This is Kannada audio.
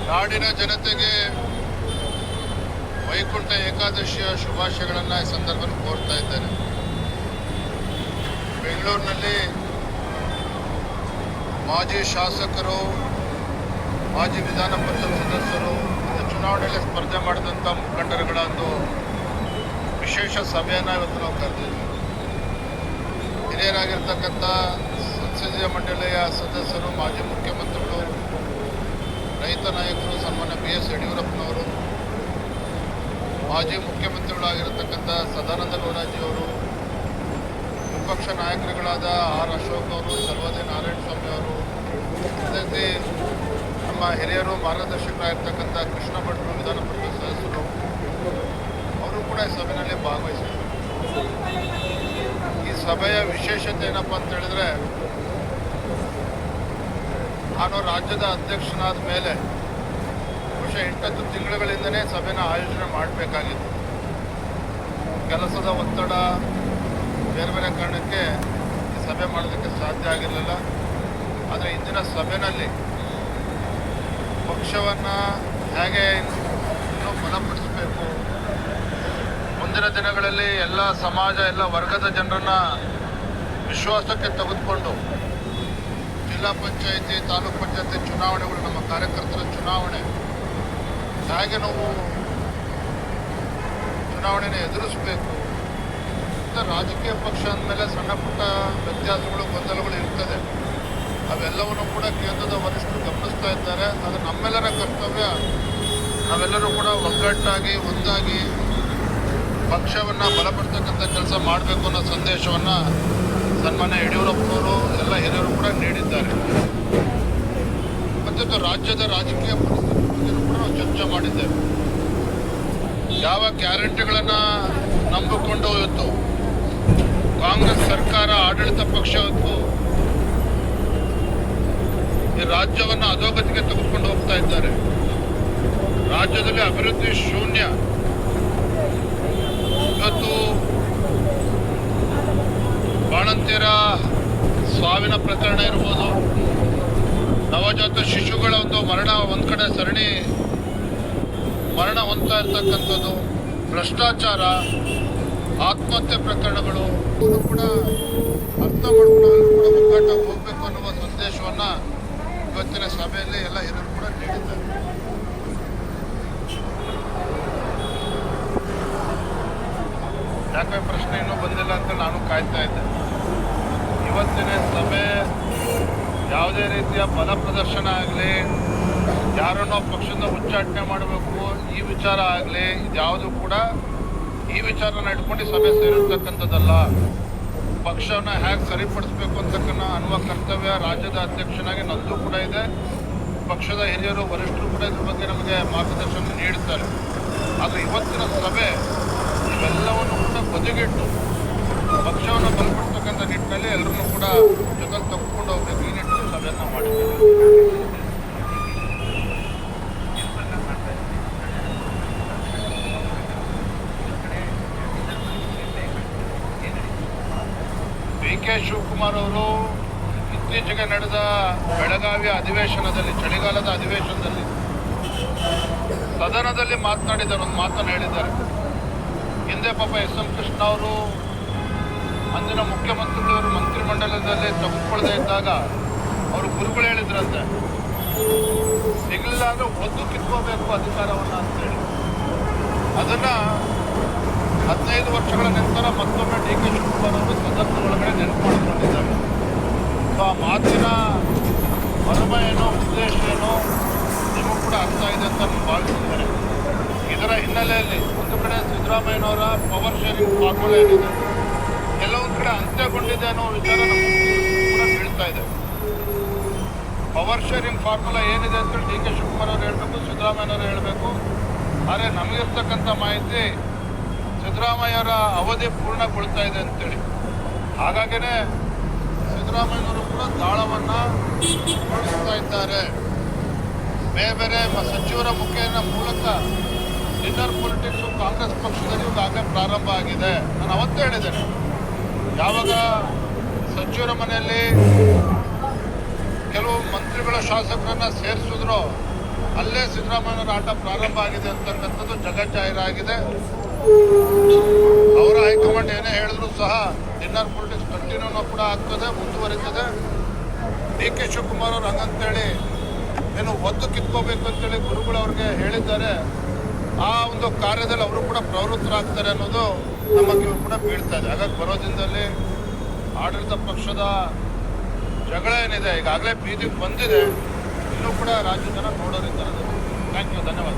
ನಾಡಿನ ಜನತೆಗೆ ವೈಕುಂಠ ಏಕಾದಶಿಯ ಶುಭಾಶಯಗಳನ್ನು ಈ ಸಂದರ್ಭದಲ್ಲಿ ಕೋರ್ತಾ ಇದ್ದೇನೆ. ಬೆಂಗಳೂರಿನಲ್ಲಿ ಮಾಜಿ ಶಾಸಕರು, ಮಾಜಿ ವಿಧಾನ ಪರಿಷತ್ ಸದಸ್ಯರು, ಚುನಾವಣೆಯಲ್ಲಿ ಸ್ಪರ್ಧೆ ಮಾಡಿದಂಥ ಮುಖಂಡರುಗಳ ಒಂದು ವಿಶೇಷ ಸಭೆಯನ್ನು ಇವತ್ತು ನಾವು ಕರೆದಿದ್ವಿ. ಹಿರಿಯರಾಗಿರ್ತಕ್ಕಂಥ ಸಂಸದೀಯ ಮಂಡಳಿಯ ಸದಸ್ಯರು, ಮಾಜಿ ಮುಖ್ಯಮಂತ್ರಿಗಳು, ರೈತ ನಾಯಕರು, ಸನ್ಮಾನ್ಯ BS ಯಡಿಯೂರಪ್ಪನವರು, ಮಾಜಿ ಮುಖ್ಯಮಂತ್ರಿಗಳಾಗಿರ್ತಕ್ಕಂಥ ಸದಾನಂದ ಗೌಡಜಿಯವರು, ವಿಪಕ್ಷ ನಾಯಕರುಗಳಾದ R. ಅಶೋಕ್ ಅವರು, ಸರ್ವದೇ ನಾರಾಯಣಸ್ವಾಮಿ ಅವರು, ಅದೇ ನಮ್ಮ ಹಿರಿಯರು ಮಾರ್ಗದರ್ಶಕರಾಗಿರ್ತಕ್ಕಂಥ ಕೃಷ್ಣ ಭಟ್ರು, ವಿಧಾನ ಪರಿಷತ್ ಸದಸ್ಯರು, ಅವರು ಕೂಡ ಈ ಸಭೆಯಲ್ಲಿ ಭಾಗವಹಿಸಿದರು. ಈ ಸಭೆಯ ವಿಶೇಷತೆ ಏನಪ್ಪ ಅಂತ ಹೇಳಿದ್ರೆ, ನಾನು ರಾಜ್ಯದ ಅಧ್ಯಕ್ಷನಾದ ಮೇಲೆ ಬಹುಶಃ 8 ತಿಂಗಳುಗಳಿಂದಲೇ ಸಭೆನ ಆಯೋಜನೆ ಮಾಡಬೇಕಾಗಿತ್ತು. ಕೆಲಸದ ಒತ್ತಡ, ಬೇರೆ ಬೇರೆ ಕಾರಣಕ್ಕೆ ಈ ಸಭೆ ಮಾಡೋದಕ್ಕೆ ಸಾಧ್ಯ ಆಗಿರಲಿಲ್ಲ. ಆದರೆ ಇಂದಿನ ಸಭೆಯಲ್ಲಿ ಪಕ್ಷವನ್ನು ಹೇಗೆ ಇನ್ನೂ ಬಲಪಡಿಸಬೇಕು, ಮುಂದಿನ ದಿನಗಳಲ್ಲಿ ಎಲ್ಲ ಸಮಾಜ, ಎಲ್ಲ ವರ್ಗದ ಜನರನ್ನು ವಿಶ್ವಾಸಕ್ಕೆ ತೆಗೆದುಕೊಂಡು ಜಿಲ್ಲಾ ಪಂಚಾಯಿತಿ, ತಾಲೂಕು ಪಂಚಾಯತಿ ಚುನಾವಣೆಗಳು, ನಮ್ಮ ಕಾರ್ಯಕರ್ತರ ಚುನಾವಣೆ, ಹೇಗೆ ನಾವು ಚುನಾವಣೆಯನ್ನು ಎದುರಿಸಬೇಕು. ರಾಜಕೀಯ ಪಕ್ಷ ಅಂದಮೇಲೆ ಸಣ್ಣ ಪುಟ್ಟ ವ್ಯತ್ಯಾಸಗಳು, ಗೊಂದಲಗಳು ಇರ್ತದೆ. ಅವೆಲ್ಲವನ್ನೂ ಕೂಡ ಕೇಂದ್ರದ ವರಿಷ್ಠರು ಗಮನಿಸ್ತಾ ಇದ್ದಾರೆ. ಅದು ನಮ್ಮೆಲ್ಲರ ಕರ್ತವ್ಯ. ನಾವೆಲ್ಲರೂ ಕೂಡ ಒಗ್ಗಟ್ಟಾಗಿ, ಒಂದಾಗಿ ಪಕ್ಷವನ್ನು ಬಲಪಡಿಸ್ತಕ್ಕಂಥ ಕೆಲಸ ಮಾಡಬೇಕು ಅನ್ನೋ ಸಂದೇಶವನ್ನು ಸನ್ಮಾನ್ಯ ಯಡಿಯೂರಪ್ಪನವರು, ಎಲ್ಲ ಹಿರಿಯರು ಕೂಡ ನೀಡಿದ್ದಾರೆ. ಮತ್ತು ರಾಜ್ಯದ ರಾಜಕೀಯ ಪರಿಸ್ಥಿತಿ ಬಗ್ಗೆ ಕೂಡ ನಾವು ಚರ್ಚೆ ಮಾಡಿದ್ದೇವೆ. ಯಾವ ಗ್ಯಾರಂಟಿಗಳನ್ನು ನಂಬಿಕೊಂಡು ಇವತ್ತು ಕಾಂಗ್ರೆಸ್ ಸರ್ಕಾರ, ಆಡಳಿತ ಪಕ್ಷ ಇವತ್ತು ಈ ರಾಜ್ಯವನ್ನು ಅಧೋಗತಿಗೆ ತೆಗೆದುಕೊಂಡು ಹೋಗ್ತಾ ಇದ್ದಾರೆ. ರಾಜ್ಯದಲ್ಲಿ ಅಭಿವೃದ್ಧಿ ಶೂನ್ಯ. ಇವತ್ತು ಬಾಣಂತಿಯರ ಸಾವಿನ ಪ್ರಕರಣ ಇರ್ಬೋದು, ನವಜಾತ ಶಿಶುಗಳ ಒಂದು ಮರಣ, ಒಂದು ಕಡೆ ಸರಣಿ ಮರಣ ಹೊಂದ್ತಾ ಇರ್ತಕ್ಕಂಥದ್ದು, ಭ್ರಷ್ಟಾಚಾರ, ಆತ್ಮಹತ್ಯೆ ಪ್ರಕರಣಗಳು ಕೂಡ ಅರ್ಥ ಮಾಡ್ಕೊಂಡು ಕೂಡ ಒಗ್ಗಟ್ಟಾಗಿ ಹೋಗಬೇಕು ಅನ್ನುವ ಸಂದೇಶವನ್ನು ಇವತ್ತಿನ ಸಭೆಯಲ್ಲಿ ಎಲ್ಲ ಹಿರಿಯರು ಕೂಡ ನೀಡಿದ್ದಾರೆ. ಯಾಕೆ ಪ್ರಶ್ನೆ ಇನ್ನೂ ಬಂದಿಲ್ಲ ಅಂತ ನಾನು ಕಾಯ್ತಾ ಇದ್ದೆ. ಇವತ್ತಿನ ಸಭೆ ಯಾವುದೇ ರೀತಿಯ ಬಲ ಪ್ರದರ್ಶನ ಆಗಲಿ, ಯಾರನ್ನೋ ಪಕ್ಷದಿಂದ ಉಚ್ಚಾಟನೆ ಮಾಡಬೇಕು, ಈ ವಿಚಾರ ಆಗಲಿ, ಇದ್ಯಾವುದು ಕೂಡ ಈ ವಿಚಾರನ ಇಟ್ಕೊಂಡು ಸಭೆ ಸೇರಿರ್ತಕ್ಕಂಥದ್ದಲ್ಲ. ಪಕ್ಷವನ್ನು ಹೇಗೆ ಸರಿಪಡಿಸಬೇಕು ಅನ್ನುವ ಕರ್ತವ್ಯ ರಾಜ್ಯದ ಅಧ್ಯಕ್ಷನಾಗಿ ನಂದು ಕೂಡ ಇದೆ. ಪಕ್ಷದ ಹಿರಿಯರು, ವರಿಷ್ಠರು ಕೂಡ ಇದ್ರ ಬಗ್ಗೆ ನಮಗೆ ಮಾರ್ಗದರ್ಶನ ನೀಡುತ್ತಾರೆ. ಆದರೆ ಇವತ್ತಿನ ಸಭೆ ಇವೆಲ್ಲವನ್ನು ಕೂಡ ಬದಿಗಿಟ್ಟು ಪಕ್ಷವನ್ನು ಬಲಪಡಿಸ್ತಕ್ಕಂಥ ನಿಟ್ಟಿನಲ್ಲಿ ಎಲ್ಲರನ್ನೂ ಕೂಡ ಜೊತೆ ತೆಗೆದುಕೊಂಡು ಹೋಗಬೇಕು, ಈ ನಿಟ್ಟಿನಲ್ಲಿ ಸಭೆಯನ್ನು ಮಾಡಿದ್ದೇವೆ. DK ಶಿವಕುಮಾರ್ ಅವರು ಇತ್ತೀಚೆಗೆ ನಡೆದ ಬೆಳಗಾವಿಯ ಅಧಿವೇಶನದಲ್ಲಿ, ಚಳಿಗಾಲದ ಅಧಿವೇಶನದಲ್ಲಿ ಸದನದಲ್ಲಿ ಮಾತನಾಡಿದ್ದಾರೆ, ಒಂದು ಮಾತನ್ನು ಹೇಳಿದ್ದಾರೆ. ಹಿಂದೆ ಪಾಪ SM ಕೃಷ್ಣ ಅವರು ಅಂದಿನ ಮುಖ್ಯಮಂತ್ರಿಗಳವರು ಮಂತ್ರಿಮಂಡಲದಲ್ಲಿ ತೆಗೆದುಕೊಳ್ಳದೆ ಇದ್ದಾಗ ಅವರು ಗುರುಗಳು ಹೇಳಿದ್ರಂತೆ, ಸಿಗಲಿಲ್ಲ ಅಂದರೆ ಒದ್ದು ಕಿತ್ಕೋಬೇಕು ಅಧಿಕಾರವನ್ನು ಅಂತೇಳಿ. ಅದನ್ನು 15 ವರ್ಷಗಳ ನಂತರ ಮತ್ತೊಮ್ಮೆ DK ಶಿವಕುಮಾರ್ ಅವರು ಸದನದ ಒಳಗಡೆ ನೆನಪು ಮಾಡಿಕೊಂಡಿದ್ದಾರೆ. ಸೊ ಆ ಮಾತಿನ ಮರ್ಮ ಏನೋ, ಉದ್ದೇಶ ಏನೋ ನಿಮಗೂ ಕೂಡ ಅರ್ಥ ಇದೆ ಅಂತ ನಾನು ಭಾವಿಸಿದ್ದೇನೆ. ಇದರ ಹಿನ್ನೆಲೆಯಲ್ಲಿ ಒಂದು ಕಡೆ ಸಿದ್ದರಾಮಯ್ಯನವರ ಪವರ್ ಶೇರಿಂಗ್ ಫಾರ್ಮುಲಾ ಏನಿದೆ, ಕೆಲವೊಂದು ಕಡೆ ಅಂತ್ಯಗೊಂಡಿದೆ ಅನ್ನೋ ವಿಚಾರ ಕೂಡ ಬೀಳ್ತಾ ಇದೆ. ಪವರ್ ಶೇರಿಂಗ್ ಫಾರ್ಮುಲಾ ಏನಿದೆ ಅಂತೇಳಿ DK ಶಿವಕುಮಾರ್ ಅವರು ಹೇಳಬೇಕು, ಸಿದ್ದರಾಮಯ್ಯನವರು ಹೇಳಬೇಕು. ಆದರೆ ನಮಗಿರ್ತಕ್ಕಂಥ ಮಾಹಿತಿ ಸಿದ್ದರಾಮಯ್ಯರ ಅವಧಿ ಪೂರ್ಣಗೊಳ್ತಾ ಇದೆ ಅಂತೇಳಿ. ಹಾಗಾಗಿನೇ ಸಿದ್ದರಾಮಯ್ಯನವರು ಕೂಡ ದಾಳವನ್ನು ಹೊರಡಿಸ್ತಾ ಇದ್ದಾರೆ. ಬೇರೆ ಬೇರೆ ಸಚಿವರ ಮುಖೇನ ಮೂಲಕ ಡಿನ್ನರ್ ಪೊಲಿಟಿಕ್ಸು ಕಾಂಗ್ರೆಸ್ ಪಕ್ಷದಲ್ಲಿ ಈಗಾಗಲೇ ಪ್ರಾರಂಭ ಆಗಿದೆ. ನಾನು ಅವತ್ತೇ ಹೇಳಿದ್ದೇನೆ, ಯಾವಾಗ ಸಚಿವರ ಮನೆಯಲ್ಲಿ ಕೆಲವು ಮಂತ್ರಿಗಳ ಶಾಸಕರನ್ನು ಸೇರಿಸಿದ್ರು, ಅಲ್ಲೇ ಸಿದ್ದರಾಮಯ್ಯನವರ ಆಟ ಪ್ರಾರಂಭ ಆಗಿದೆ ಅಂತಕ್ಕಂಥದ್ದು ಜಗಜ್ಜಾಹೀರಾಗಿದೆ. ಅವರ ಹೈಕಮಾಂಡ್ ಏನೇ ಹೇಳಿದ್ರು ಸಹ ಇನ್ನರ್ ಪೊಲಿಟಿಕ್ಸ್ ಕಂಟಿನ್ಯೂನೂ ಕೂಡ ಆಗ್ತದೆ, ಮುಂದುವರಿತದೆ. ಡಿ ಕೆ ಶಿವಕುಮಾರ್ ಅವ್ರು ಹಂಗಂತೇಳಿ ಏನು ಒದ್ದು ಕಿತ್ಕೋಬೇಕು ಅಂತೇಳಿ ಗುರುಗಳು ಅವ್ರಿಗೆ ಹೇಳಿದ್ದಾರೆ. ಆ ಒಂದು ಕಾರ್ಯದಲ್ಲಿ ಅವರು ಕೂಡ ಪ್ರವೃತ್ತರಾಗ್ತಾರೆ ಅನ್ನೋದು ನಮಗೆ ಕೂಡ ಬೀಳ್ತಾ ಇದೆ. ಹಾಗಾಗಿ ಬರೋ ದಿನದಲ್ಲಿ ಆಡಳಿತ ಪಕ್ಷದ ಜಗಳ ಏನಿದೆ ಈಗಾಗಲೇ ಬೀದಿಗೆ ಬಂದಿದೆ, ಇನ್ನೂ ಕೂಡ ರಾಜ್ಯ ಜನ ನೋಡೋರಿದ್ದಾರೆ. ಥ್ಯಾಂಕ್ ಯು, ಧನ್ಯವಾದ.